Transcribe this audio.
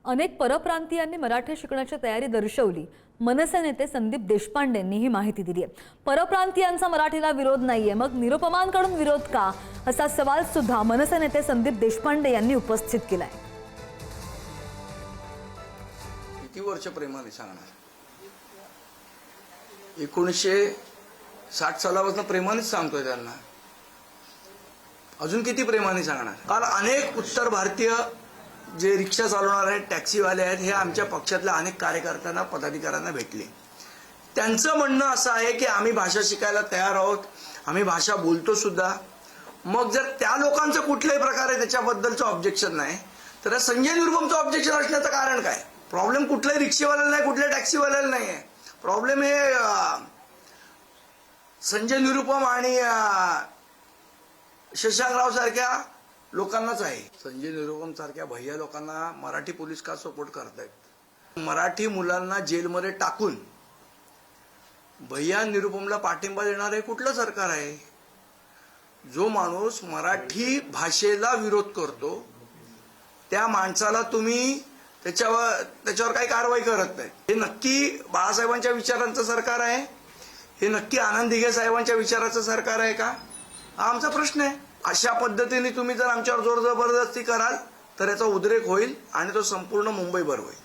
अनेक परप्रांतीयांनी मराठी शिकण्याची तयारी दर्शवली। मनसे नेते संदीप देशपांडेंनी ही माहिती दिली आहे। परप्रांतीयांचा मराठीला विरोध नाहीये, मग निरुपमांकडून विरोध का, असा सवाल सुद्धा मनसे नेते संदीप देशपांडे यांनी उपस्थित केलाय। किती वर्ष प्रेमाने सांगणार? 1960 सालापासून प्रेमानेच सांगतोय त्यांना, अजून किती प्रेमाने सांगणार? काल अनेक उत्तर भारतीय जे रिक्षा चालवणार आहेत, टॅक्सीवाले आहेत, हे आमच्या पक्षातल्या अनेक कार्यकर्त्यांना, पदाधिकाऱ्यांना भेटले। त्यांचं म्हणणं असं आहे की आम्ही भाषा शिकायला तयार आहोत, आम्ही भाषा बोलतो सुद्धा। मग जर त्या लोकांचं कुठल्याही प्रकारे त्याच्याबद्दलचं ऑब्जेक्शन नाही, तर संजय निरुपमचं ऑब्जेक्शन असण्याचं कारण काय? प्रॉब्लेम कुठल्याही रिक्षेवाल्याला नाही, कुठल्या टॅक्सीवाल्याला नाही आहे। प्रॉब्लेम हे संजय निरुपम आणि शशांकराव सारख्या लोकांनाच आहे। संजय निरुपम सारख्या भैया लोकांना मराठी पोलीस का सपोर्ट करतायत? मराठी मुलांना जेलमध्ये टाकून भैया निरुपमला पाठिंबा देणार आहे कुठलं सरकार आहे? जो माणूस मराठी भाषेला विरोध करतो त्या माणसाला तुम्ही त्याच्यावर काही कारवाई करत नाही। हे नक्की बाळासाहेबांच्या विचारांचं सरकार आहे? हे नक्की आनंद दिघे साहेबांच्या विचाराचं सरकार आहे का? हा आमचा प्रश्न आहे। अशा पद्धतीने तुम्ही जर आमच्यावर जोर जबरदस्ती कराल तर याचा उद्रेक होईल आणि तो संपूर्ण मुंबईभर होईल।